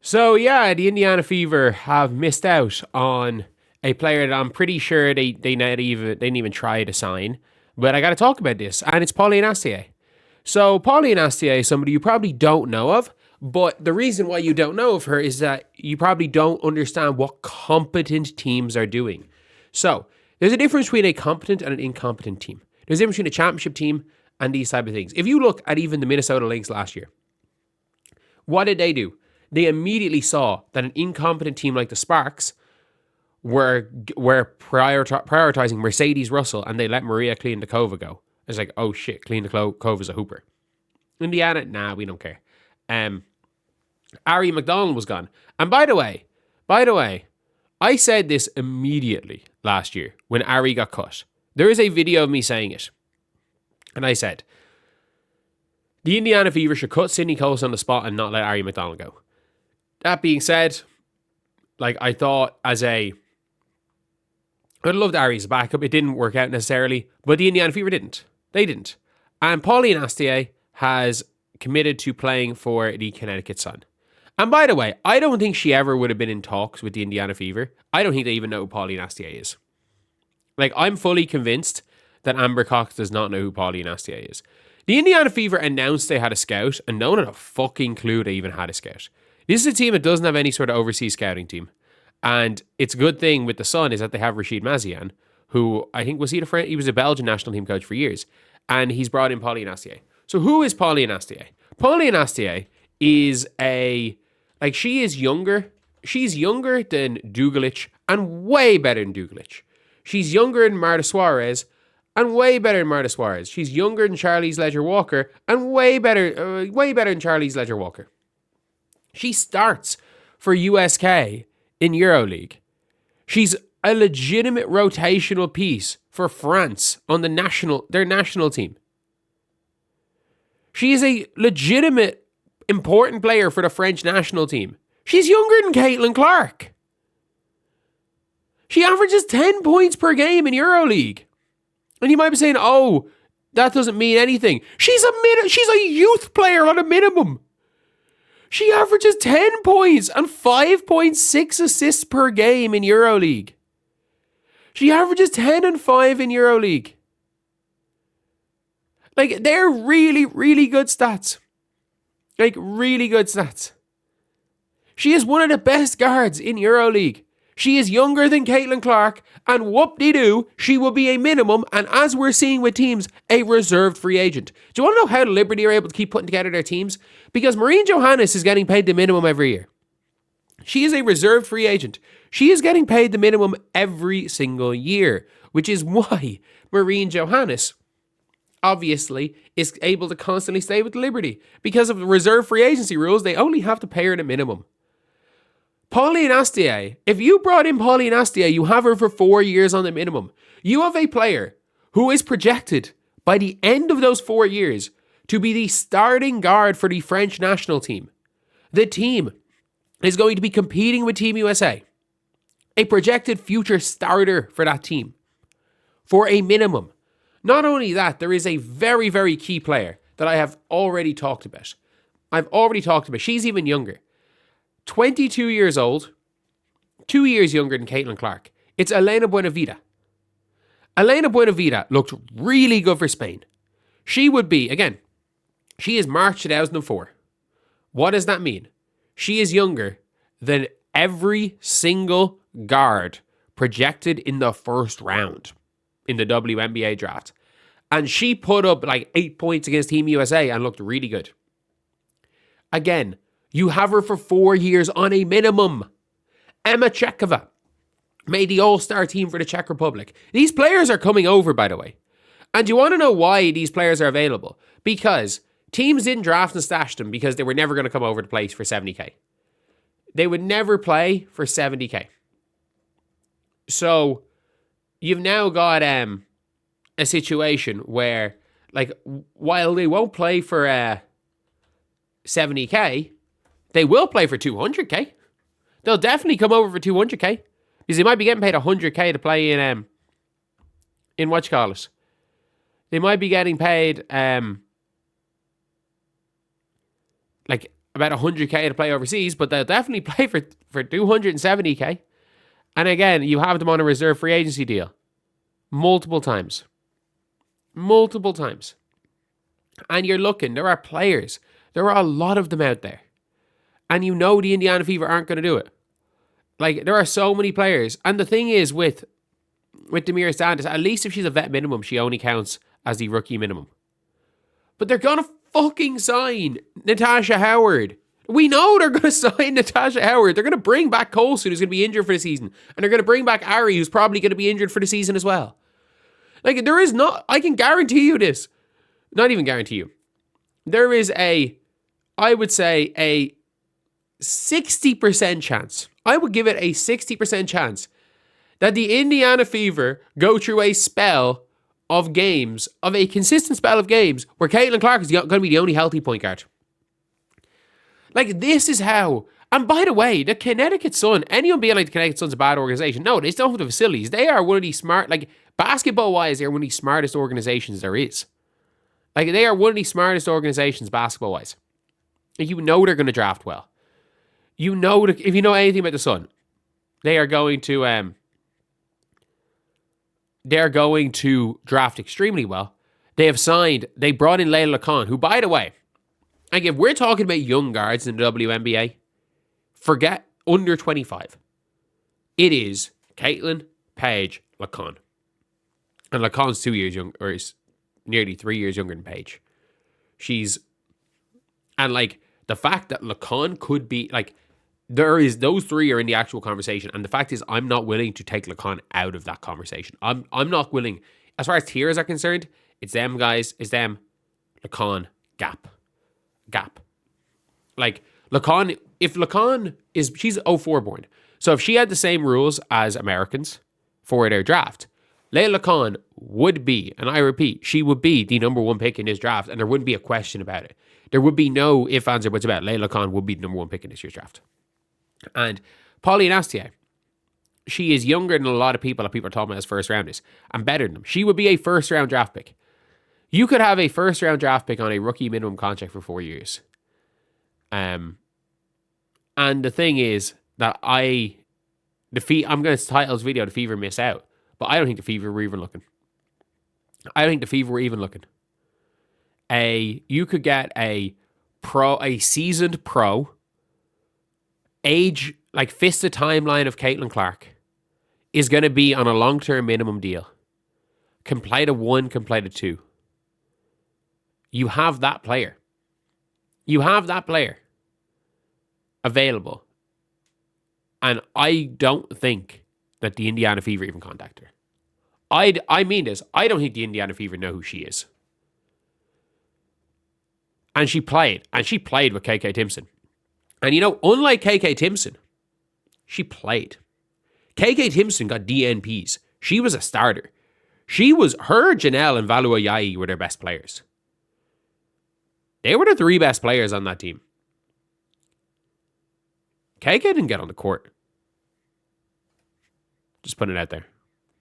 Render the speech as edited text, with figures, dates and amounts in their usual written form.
So yeah, the Indiana Fever have missed out on a player that I'm pretty sure they didn't even try to sign. But I got to talk about this, and it's Pauline Astier. So Pauline Astier is somebody you probably don't know of, but the reason why you don't know of her is that you probably don't understand what competent teams are doing. So there's a difference between a competent and an incompetent team. There's a difference between a championship team and these type of things. If you look at even the Minnesota Lynx last year, what did they do? They immediately saw that an incompetent team like the Sparks were prioritizing Mercedes Russell, and they let Maria Kleinnikova go. It's like, oh shit, Kleinnikova a hooper. Indiana, nah, we don't care. Ari McDonald was gone. And by the way, I said this immediately last year when Ari got cut. There is a video of me saying it. And I said, the Indiana Fever should cut Sydney Coast on the spot and not let Ari McDonald go. That being said, like I thought I'd loved Ari as a backup. It didn't work out necessarily, but the Indiana Fever didn't. They didn't. And Pauline Astier has committed to playing for the Connecticut Sun. And by the way, I don't think she ever would have been in talks with the Indiana Fever. I don't think they even know who Pauline Astier is. Like, I'm fully convinced that Amber Cox does not know who Pauline Astier is. The Indiana Fever announced they had a scout, and no one had a fucking clue they even had a scout. This is a team that doesn't have any sort of overseas scouting team. And it's a good thing with the Sun is that they have Rashid Mazian, who I think he was a Belgian national team coach for years. And he's brought in Pauline Astier. So who is Pauline Astier? Pauline Astier is she is younger. She's younger than Dugalich and way better than Dugalich. She's younger than Marta Suarez and way better than Marta Suarez. She's younger than Charlize Ledger-Walker and way better than Charlize Ledger-Walker. She starts for USK in EuroLeague. She's a legitimate rotational piece for France on their national team. She is a legitimate, important player for the French national team. She's younger than Caitlin Clark. She averages 10 points per game in EuroLeague. And you might be saying, oh, that doesn't mean anything. She's a youth player on a minimum. She averages 10 points and 5.6 assists per game in EuroLeague. She averages 10 and 5 in EuroLeague. Like, they're really, really good stats. Like, really good stats. She is one of the best guards in EuroLeague. She is younger than Caitlin Clark, and whoop-de-doo, she will be a minimum, and as we're seeing with teams, a reserved free agent. Do you want to know how Liberty are able to keep putting together their teams? Because Maureen Johannes is getting paid the minimum every year. She is a reserved free agent. She is getting paid the minimum every single year, which is why Maureen Johannes obviously is able to constantly stay with Liberty. Because of the reserve free agency rules, they only have to pay her the minimum. Pauline Astier, if you brought in Pauline Astier, you have her for 4 years on the minimum. You have a player who is projected by the end of those 4 years to be the starting guard for the French national team. The team is going to be competing with Team USA. A projected future starter for that team for a minimum. Not only that, there is a very, very key player that I have already talked about. She's even younger. 22 years old, 2 years younger than Caitlin Clark. It's Elena Buenavida. Elena Buenavida looked really good for Spain. She would be, again, she is March 2004. What does that mean? She is younger than every single guard projected in the first round in the WNBA draft. And she put up like 8 points against Team USA and looked really good. Again, you have her for 4 years on a minimum. Emma Chekova made the all-star team for the Czech Republic. These players are coming over, by the way. And you want to know why these players are available? Because teams didn't draft and stash them because they were never going to come over to play for 70K. They would never play for 70K. So you've now got a situation where, like, while they won't play for 70K, they will play for 200K. They'll definitely come over for 200K. Because they might be getting paid 100K to play in what you call it. They might be getting paid like about 100k to play overseas, but they'll definitely play for 270k. And again, you have them on a reserve free agency deal multiple times. Multiple times. And you're looking, there are players. There are a lot of them out there. And you know the Indiana Fever aren't going to do it. Like, there are so many players. And the thing is with Demira Sanders, at least if she's a vet minimum, she only counts as the rookie minimum. But they're going to fucking sign Natasha Howard. We know they're going to sign Natasha Howard. They're going to bring back Colson, who's going to be injured for the season. And they're going to bring back Ari, who's probably going to be injured for the season as well. Like, there is not, I can guarantee you this. Not even guarantee you. There is I would say a 60% chance. I would give it a 60% chance that the Indiana Fever go through a spell of games, of a consistent spell of games, where Caitlin Clark is going to be the only healthy point guard. Like, this is how. And by the way, the Connecticut Sun, anyone being like the Connecticut Sun's a bad organization, no, they don't have the facilities. They are one of these smart, like, basketball-wise, they're one of the smartest organizations there is. Like, they are one of the smartest organizations basketball-wise. You know they're going to draft well. You know, if you know anything about the Sun, they are going to draft extremely well. They brought in Layla Khan, who, by the way, like, if we're talking about young guards in the WNBA, forget under 25. It is Caitlin, Paige, Lacan. And Lacan's 2 years young, or is nearly 3 years younger than Paige. And like, the fact that Lacan could be, like, those three are in the actual conversation. And the fact is, I'm not willing to take Lacan out of that conversation. I'm not willing. As far as tiers are concerned, it's them guys, it's them, Lacan, Gap. Like, Lacan, if Lacan she's 04 born. So if she had the same rules as Americans for their draft, Layla Khan would be, and I repeat, she would be the number one pick in this draft, and there wouldn't be a question about it. There would be no ifs, ands, or buts about it. Layla Khan would be the number one pick in this year's draft. And Pauline Astier, she is younger than a lot of people that people are talking about as first rounders, and better than them. She would be a first round draft pick. You could have a first round draft pick on a rookie minimum contract for 4 years. And the thing is that I'm going to title this video "The Fever Miss Out," but I don't think the Fever were even looking. You could get a seasoned pro, age, like, fits the timeline of Caitlin Clark, is going to be on a long-term minimum deal. Can play to 1, can play to 2. You have that player. Available. And I don't think that the Indiana Fever even contact her. I mean this. I don't think the Indiana Fever know who she is. And she played with KK Timpson. And you know, unlike KK Timpson, she played. KK Timpson got DNPs. She was a starter. Janelle and Valua Yai were their best players. They were the 3 best players on that team. KK didn't get on the court. Just putting it out there.